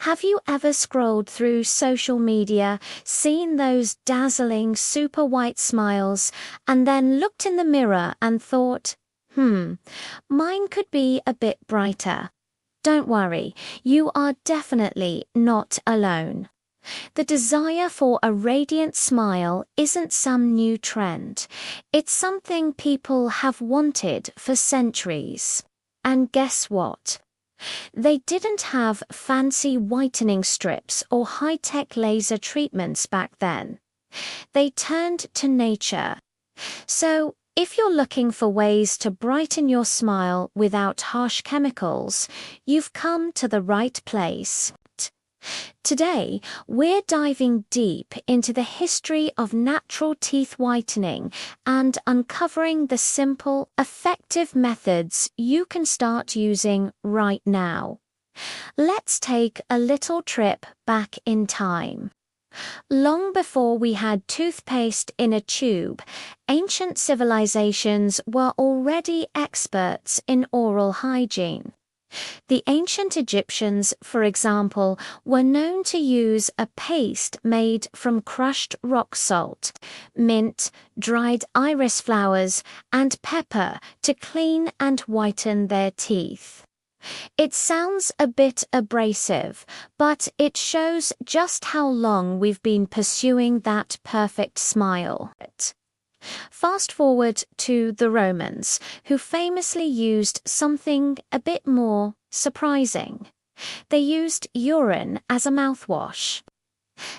Have you ever scrolled through social media, seen those dazzling super white smiles, and then looked in the mirror and thought, mine could be a bit brighter? Don't worry, you are definitely not alone. The desire for a radiant smile isn't some new trend. It's something people have wanted for centuries. And guess what? They didn't have fancy whitening strips or high-tech laser treatments back then. They turned to nature. So, if you're looking for ways to brighten your smile without harsh chemicals, you've come to the right place. Today, we're diving deep into the history of natural teeth whitening and uncovering the simple, effective methods you can start using right now. Let's take a little trip back in time. Long before we had toothpaste in a tube, ancient civilizations were already experts in oral hygiene. The ancient Egyptians, for example, were known to use a paste made from crushed rock salt, mint, dried iris flowers, and pepper to clean and whiten their teeth. It sounds a bit abrasive, but it shows just how long we've been pursuing that perfect smile. Fast forward to the Romans, who famously used something a bit more surprising. They used urine as a mouthwash.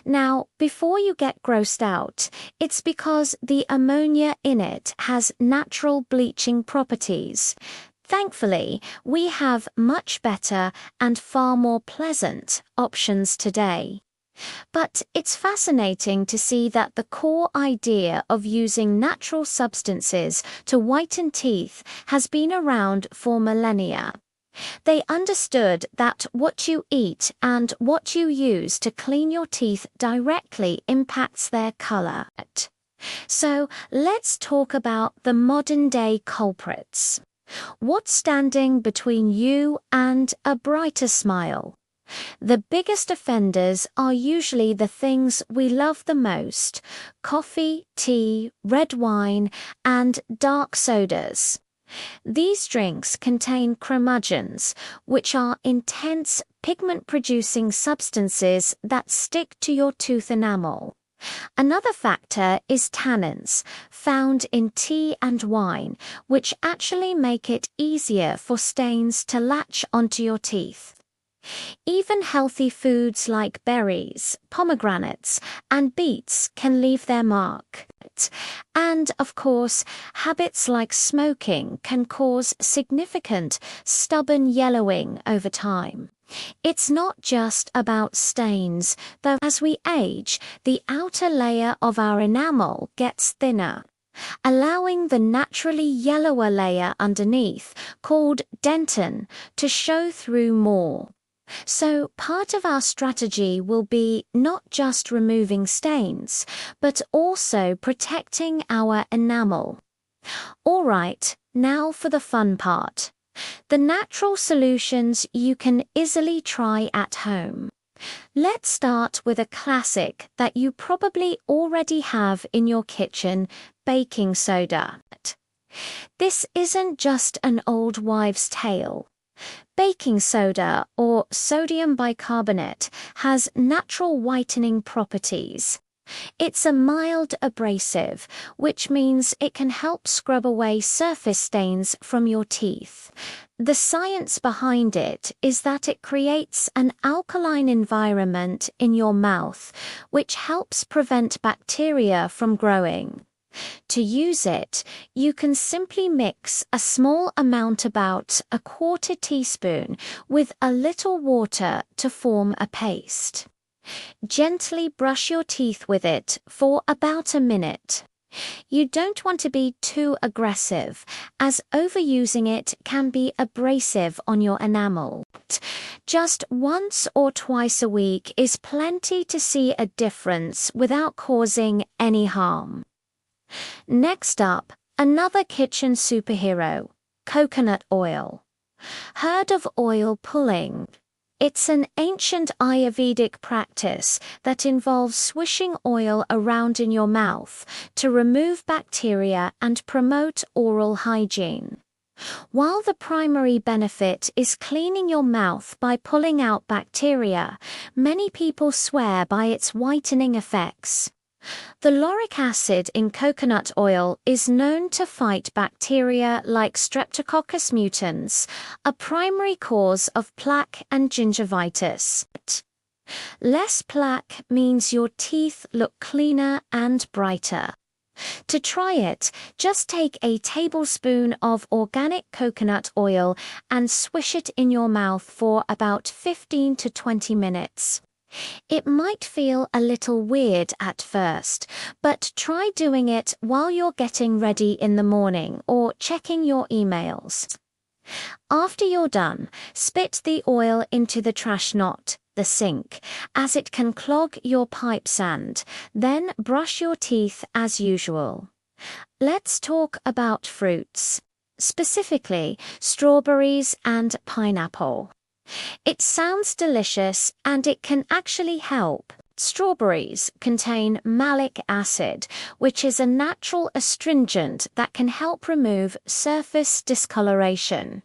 Now, before you get grossed out, it's because the ammonia in it has natural bleaching properties. Thankfully, we have much better and far more pleasant options today. But it's fascinating to see that the core idea of using natural substances to whiten teeth has been around for millennia. They understood that what you eat and what you use to clean your teeth directly impacts their color. So let's talk about the modern-day culprits. What's standing between you and a brighter smile? The biggest offenders are usually the things we love the most: coffee, tea, red wine, and dark sodas. These drinks contain curmudgeons, which are intense pigment-producing substances that stick to your tooth enamel. Another factor is tannins, found in tea and wine, which actually make it easier for stains to latch onto your teeth. Even healthy foods like berries, pomegranates, and beets can leave their mark. And, of course, habits like smoking can cause significant, stubborn yellowing over time. It's not just about stains, though as we age, the outer layer of our enamel gets thinner, allowing the naturally yellower layer underneath, called dentin, to show through more. So part of our strategy will be not just removing stains, but also protecting our enamel. All right, now for the fun part. The natural solutions you can easily try at home. Let's start with a classic that you probably already have in your kitchen: baking soda. This isn't just an old wives' tale. Baking soda, or sodium bicarbonate, has natural whitening properties. It's a mild abrasive, which means it can help scrub away surface stains from your teeth. The science behind it is that it creates an alkaline environment in your mouth, which helps prevent bacteria from growing. To use it, you can simply mix a small amount, about a quarter teaspoon, with a little water to form a paste. Gently brush your teeth with it for about a minute. You don't want to be too aggressive, as overusing it can be abrasive on your enamel. Just once or twice a week is plenty to see a difference without causing any harm. Next up, another kitchen superhero: coconut oil. Heard of oil pulling? It's an ancient Ayurvedic practice that involves swishing oil around in your mouth to remove bacteria and promote oral hygiene. While the primary benefit is cleaning your mouth by pulling out bacteria, many people swear by its whitening effects. The lauric acid in coconut oil is known to fight bacteria like Streptococcus mutans, a primary cause of plaque and gingivitis. Less plaque means your teeth look cleaner and brighter. To try it, just take a tablespoon of organic coconut oil and swish it in your mouth for about 15 to 20 minutes. It might feel a little weird at first, but try doing it while you're getting ready in the morning or checking your emails. After you're done, spit the oil into the trash, not the sink, as it can clog your pipe sand. Then brush your teeth as usual. Let's talk about fruits, specifically strawberries and pineapple. It sounds delicious and it can actually help. Strawberries contain malic acid, which is a natural astringent that can help remove surface discoloration.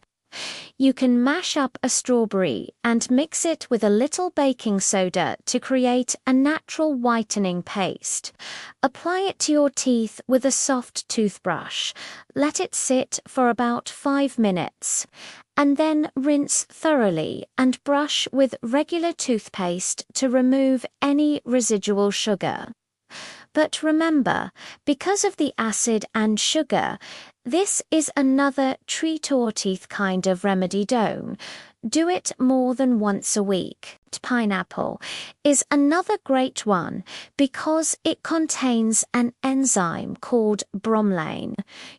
You can mash up a strawberry and mix it with a little baking soda to create a natural whitening paste. Apply it to your teeth with a soft toothbrush. Let it sit for about 5 minutes. And then rinse thoroughly and brush with regular toothpaste to remove any residual sugar. But remember, because of the acid and sugar, this is another treat your teeth kind of remedy. Don't do it more than once a week. Pineapple is another great one because it contains an enzyme called bromelain.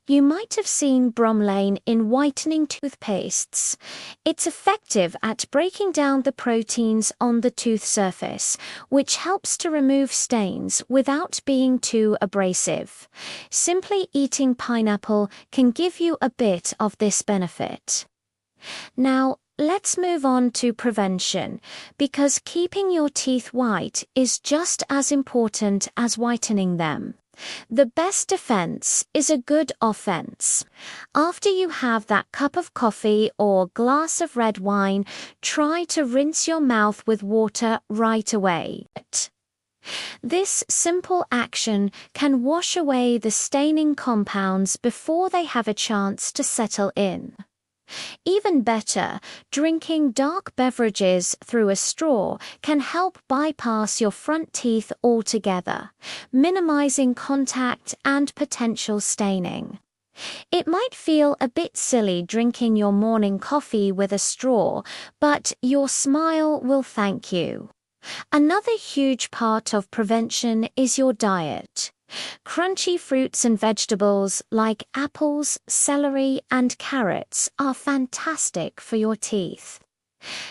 You might have seen bromelain in whitening toothpastes. It's effective at breaking down the proteins on the tooth surface, which helps to remove stains without being too abrasive. Simply eating pineapple can give you a bit of this benefit. Now, let's move on to prevention, because keeping your teeth white is just as important as whitening them. The best defense is a good offense. After you have that cup of coffee or glass of red wine, try to rinse your mouth with water right away. This simple action can wash away the staining compounds before they have a chance to settle in. Even better, drinking dark beverages through a straw can help bypass your front teeth altogether, minimizing contact and potential staining. It might feel a bit silly drinking your morning coffee with a straw, but your smile will thank you. Another huge part of prevention is your diet. Crunchy fruits and vegetables like apples, celery, and carrots are fantastic for your teeth.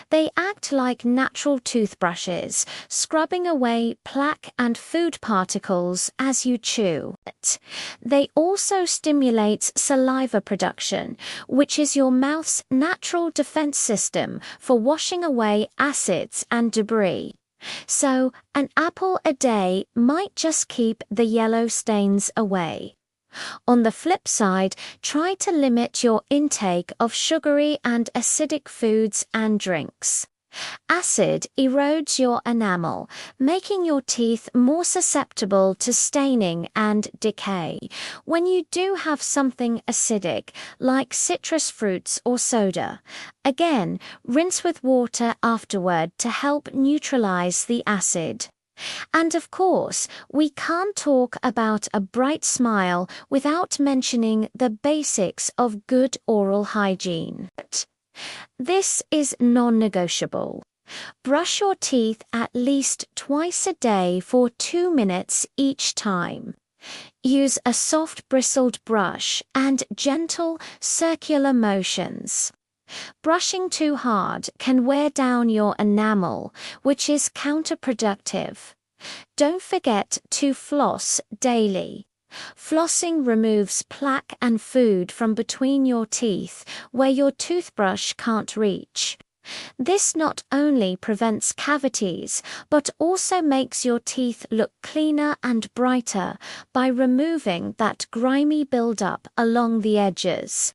They act like natural toothbrushes, scrubbing away plaque and food particles as you chew. They also stimulate saliva production, which is your mouth's natural defense system for washing away acids and debris. So, an apple a day might just keep the yellow stains away. On the flip side, try to limit your intake of sugary and acidic foods and drinks. Acid erodes your enamel, making your teeth more susceptible to staining and decay. When you do have something acidic, like citrus fruits or soda, again, rinse with water afterward to help neutralize the acid. And of course, we can't talk about a bright smile without mentioning the basics of good oral hygiene. This is non-negotiable. Brush your teeth at least twice a day for 2 minutes each time. Use a soft bristled brush and gentle circular motions. Brushing too hard can wear down your enamel, which is counterproductive. Don't forget to floss daily. Flossing removes plaque and food from between your teeth where your toothbrush can't reach. This not only prevents cavities, but also makes your teeth look cleaner and brighter by removing that grimy buildup along the edges.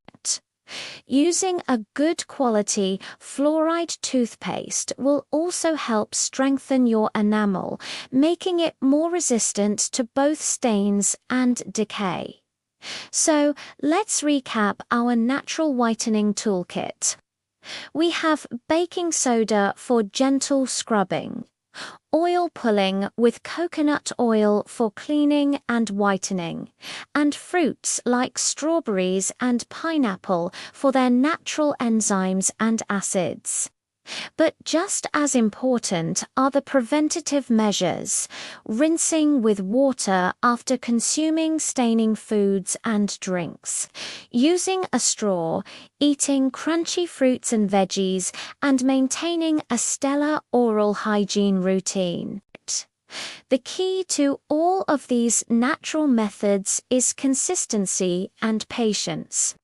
Using a good quality fluoride toothpaste will also help strengthen your enamel, making it more resistant to both stains and decay. So let's recap our natural whitening toolkit. We have baking soda for gentle scrubbing, oil pulling with coconut oil for cleaning and whitening, and fruits like strawberries and pineapple for their natural enzymes and acids. But just as important are the preventative measures, rinsing with water after consuming staining foods and drinks, using a straw, eating crunchy fruits and veggies, and maintaining a stellar oral hygiene routine. The key to all of these natural methods is consistency and patience.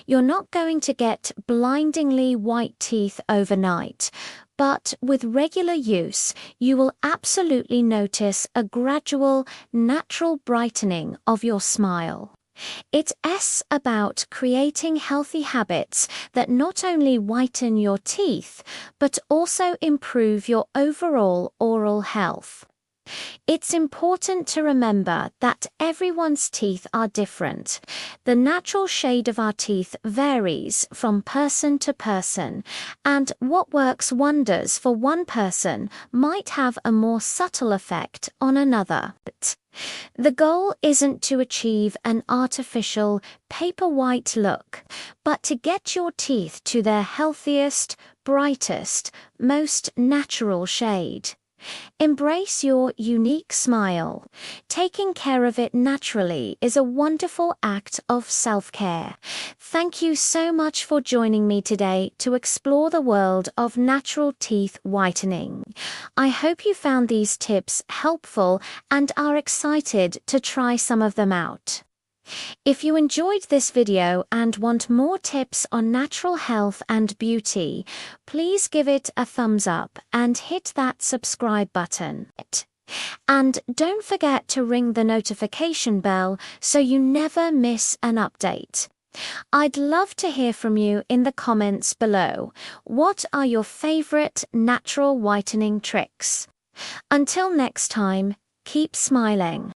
You're not going to get blindingly white teeth overnight, but with regular use, you will absolutely notice a gradual, natural brightening of your smile. It's about creating healthy habits that not only whiten your teeth, but also improve your overall oral health. It's important to remember that everyone's teeth are different. The natural shade of our teeth varies from person to person, and what works wonders for one person might have a more subtle effect on another. The goal isn't to achieve an artificial, paper white look, but to get your teeth to their healthiest, brightest, most natural shade. Embrace your unique smile. Taking care of it naturally is a wonderful act of self-care. Thank you so much for joining me today to explore the world of natural teeth whitening. I hope you found these tips helpful and are excited to try some of them out. If you enjoyed this video and want more tips on natural health and beauty, please give it a thumbs up and hit that subscribe button. And don't forget to ring the notification bell so you never miss an update. I'd love to hear from you in the comments below. What are your favorite natural whitening tricks? Until next time, keep smiling.